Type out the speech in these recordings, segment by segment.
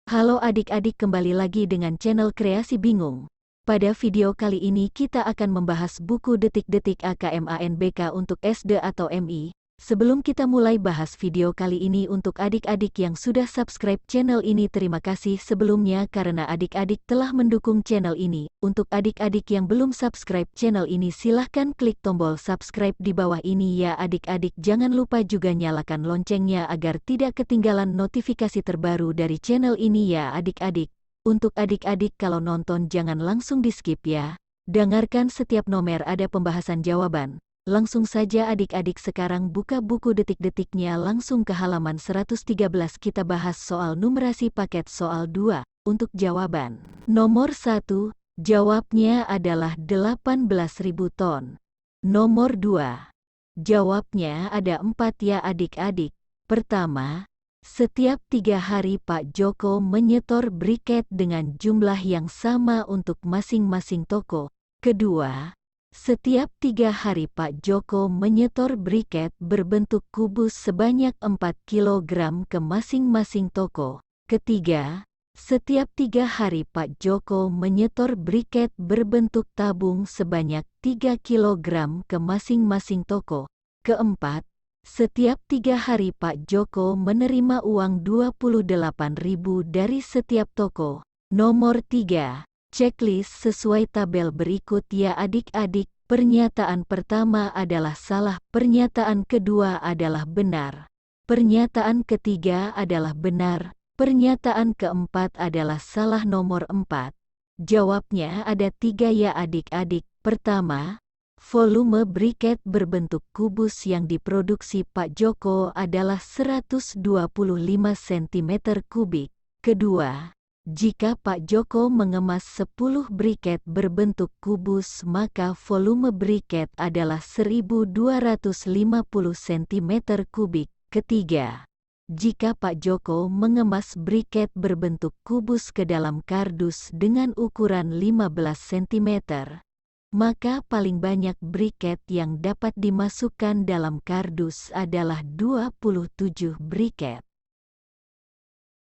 Halo adik-adik, kembali lagi dengan channel Kreasi Bingung. Pada video kali ini kita akan membahas buku Detik-Detik AKMANBK untuk SD atau MI. Sebelum kita mulai bahas video kali ini, untuk adik-adik yang sudah subscribe channel ini, terima kasih sebelumnya karena adik-adik telah mendukung channel ini. Untuk adik-adik yang belum subscribe channel ini, silahkan klik tombol subscribe di bawah ini ya adik-adik. Jangan lupa juga nyalakan loncengnya agar tidak ketinggalan notifikasi terbaru dari channel ini ya adik-adik. Untuk adik-adik kalau nonton jangan langsung di skip ya. Dengarkan setiap nomor ada pembahasan jawaban. Langsung saja adik-adik sekarang buka buku detik-detiknya langsung ke halaman 113, kita bahas soal numerasi paket soal 2. Untuk jawaban nomor 1, jawabnya adalah 18.000 ton. Nomor 2, jawabnya ada 4 ya adik-adik. Pertama, setiap 3 hari Pak Joko menyetor briket dengan jumlah yang sama untuk masing-masing toko. Kedua, setiap 3 hari Pak Joko menyetor briket berbentuk kubus sebanyak 4 kg ke masing-masing toko. Ketiga, setiap 3 hari Pak Joko menyetor briket berbentuk tabung sebanyak 3 kg ke masing-masing toko. Keempat, setiap 3 hari Pak Joko menerima uang 28.000 dari setiap toko. Nomor 3. Checklist sesuai tabel berikut ya adik-adik. Pernyataan pertama adalah salah, pernyataan kedua adalah benar, pernyataan ketiga adalah benar, pernyataan keempat adalah salah. Nomor 4. Jawabnya ada 3 ya adik-adik. Pertama, volume briket berbentuk kubus yang diproduksi Pak Joko adalah 125 cm kubik. Kedua, jika Pak Joko mengemas 10 briket berbentuk kubus, maka volume briket adalah 1250 cm kubik. Ketiga, jika Pak Joko mengemas briket berbentuk kubus ke dalam kardus dengan ukuran 15 cm, maka paling banyak briket yang dapat dimasukkan dalam kardus adalah 27 briket.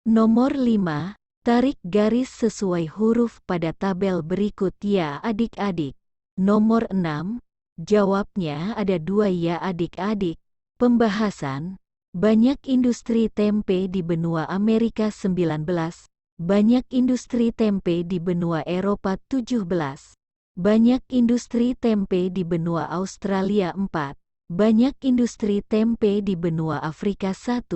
Nomor 5. Tarik garis sesuai huruf pada tabel berikut ya adik-adik. Nomor 6, jawabnya ada 2 ya adik-adik. Pembahasan, banyak industri tempe di benua Amerika 19, banyak industri tempe di benua Eropa 17, banyak industri tempe di benua Australia 4, banyak industri tempe di benua Afrika 1.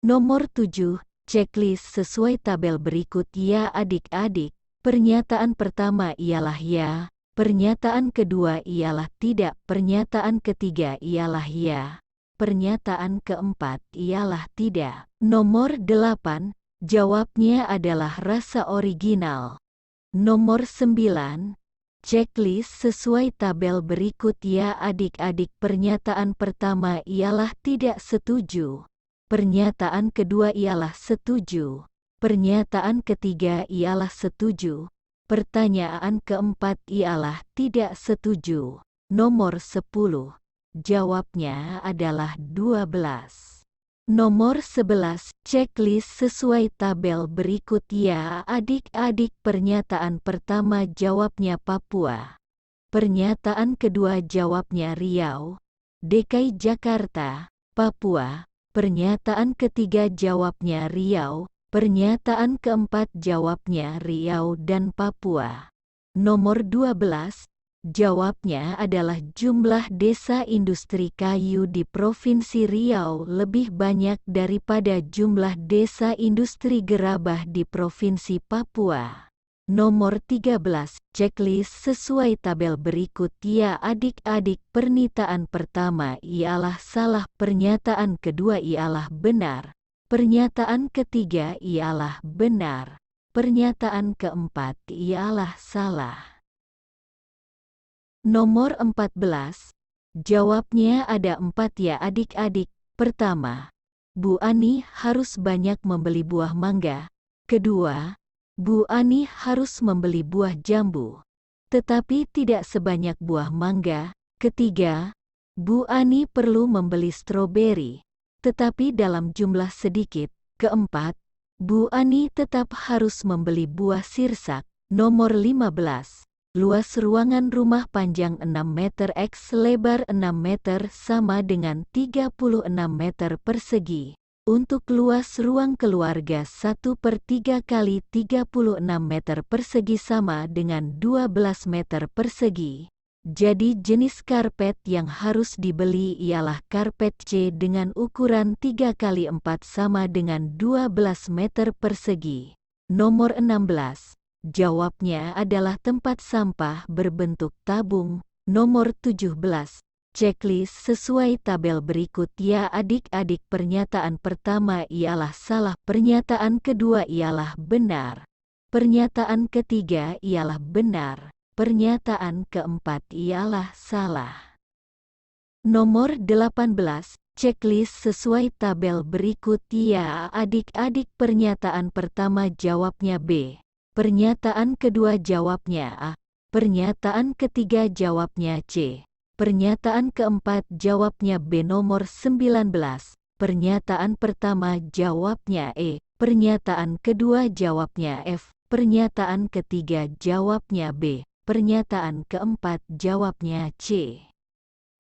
Nomor 7, checklist sesuai tabel berikut ya adik-adik. Pernyataan pertama ialah ya, pernyataan kedua ialah tidak, pernyataan ketiga ialah ya, pernyataan keempat ialah tidak. Nomor 8, jawabnya adalah rasa original. Nomor 9, checklist sesuai tabel berikut ya adik-adik. Pernyataan pertama ialah tidak setuju. Pernyataan kedua ialah setuju. Pernyataan ketiga ialah setuju. Pertanyaan keempat ialah tidak setuju. Nomor 10. Jawabnya adalah 12. Nomor 11. Checklist sesuai tabel berikut ya adik-adik. Pernyataan pertama jawabnya Papua. Pernyataan kedua jawabnya Riau, DKI Jakarta, Papua. Pernyataan ketiga jawabnya Riau, pernyataan keempat jawabnya Riau dan Papua. Nomor 12, jawabnya adalah jumlah desa industri kayu di Provinsi Riau lebih banyak daripada jumlah desa industri gerabah di Provinsi Papua. Nomor 13, checklist sesuai tabel berikut ya adik-adik. Pernyataan pertama ialah salah, pernyataan kedua ialah benar, pernyataan ketiga ialah benar, pernyataan keempat ialah salah. Nomor 14, jawabnya ada 4 ya adik-adik. Pertama, Bu Ani harus banyak membeli buah mangga. Kedua, Bu Ani harus membeli buah jambu, tetapi tidak sebanyak buah mangga. Ketiga, Bu Ani perlu membeli stroberi, tetapi dalam jumlah sedikit. Keempat, Bu Ani tetap harus membeli buah sirsak. Nomor 15. Luas ruangan rumah panjang 6 meter x lebar 6 meter sama dengan 36 meter persegi. Untuk luas ruang keluarga 1/3 kali 36 meter persegi sama dengan 12 meter persegi. Jadi jenis karpet yang harus dibeli ialah karpet C dengan ukuran 3 kali 4 sama dengan 12 meter persegi. Nomor 16. Jawabnya adalah tempat sampah berbentuk tabung. Nomor 17. Checklist sesuai tabel berikut ya adik-adik. Pernyataan pertama ialah salah. Pernyataan kedua ialah benar. Pernyataan ketiga ialah benar. Pernyataan keempat ialah salah. Nomor 18. Checklist sesuai tabel berikut ya adik-adik. Pernyataan pertama jawabnya B. Pernyataan kedua jawabnya A. Pernyataan ketiga jawabnya C. Pernyataan keempat jawabnya B. Nomor 19. Pernyataan pertama jawabnya E. Pernyataan kedua jawabnya F. Pernyataan ketiga jawabnya B. Pernyataan keempat jawabnya C.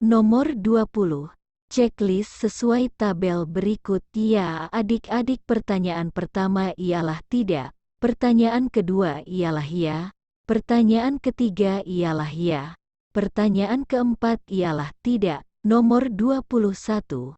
Nomor 20. Checklist sesuai tabel berikut ya adik-adik. Pertanyaan pertama ialah tidak. Pertanyaan kedua ialah ya. Pertanyaan ketiga ialah ya. Pertanyaan keempat ialah tidak. Nomor 21.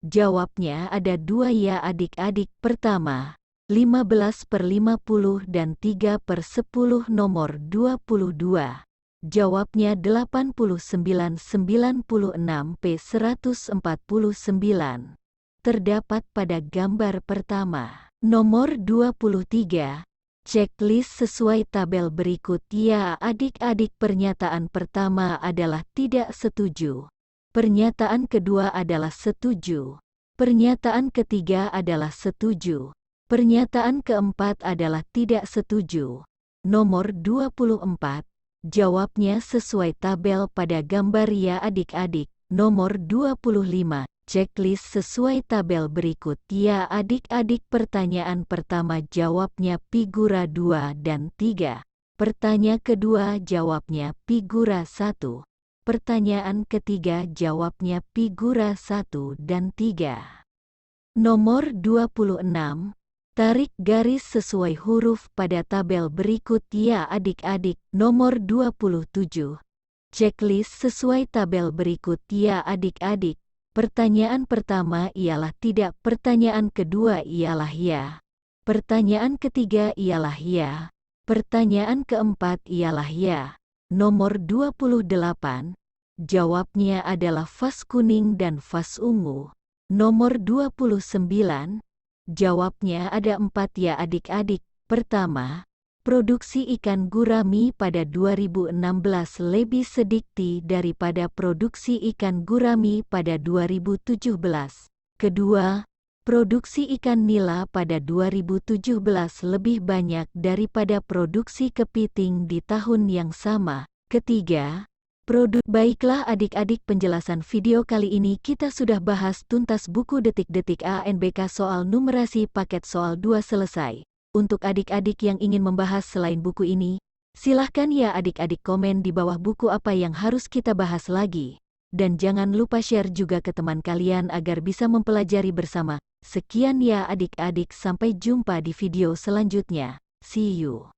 Jawabnya ada dua ya adik-adik. Pertama, 15/50 dan 3/10. Nomor 22. Jawabnya 89/96 P 149. Terdapat pada gambar pertama. Nomor 23. Checklist sesuai tabel berikut ya adik-adik. Pernyataan pertama adalah tidak setuju. Pernyataan kedua adalah setuju. Pernyataan ketiga adalah setuju. Pernyataan keempat adalah tidak setuju. Nomor 24. Jawabnya sesuai tabel pada gambar ya adik-adik. Nomor 25. Checklist sesuai tabel berikut ya adik-adik. Pertanyaan pertama jawabnya figura 2 dan 3. Pertanyaan kedua jawabnya figura 1. Pertanyaan ketiga jawabnya figura 1 dan 3. Nomor 26. Tarik garis sesuai huruf pada tabel berikut ya adik-adik. Nomor 27. Checklist sesuai tabel berikut ya adik-adik. Pertanyaan pertama ialah tidak. Pertanyaan kedua ialah ya. Pertanyaan ketiga ialah ya. Pertanyaan keempat ialah ya. Nomor 28. Jawabnya adalah vas kuning dan vas ungu. Nomor 29. Jawabnya ada 4 ya adik-adik. Pertama, produksi ikan gurami pada 2016 lebih sedikit daripada produksi ikan gurami pada 2017. Kedua, produksi ikan nila pada 2017 lebih banyak daripada produksi kepiting di tahun yang sama. Ketiga, baiklah adik-adik, penjelasan video kali ini kita sudah bahas tuntas buku detik-detik ANBK soal numerasi paket soal 2 selesai. Untuk adik-adik yang ingin membahas selain buku ini, silahkan ya adik-adik komen di bawah buku apa yang harus kita bahas lagi. Dan jangan lupa share juga ke teman kalian agar bisa mempelajari bersama. Sekian ya adik-adik, sampai jumpa di video selanjutnya. See you.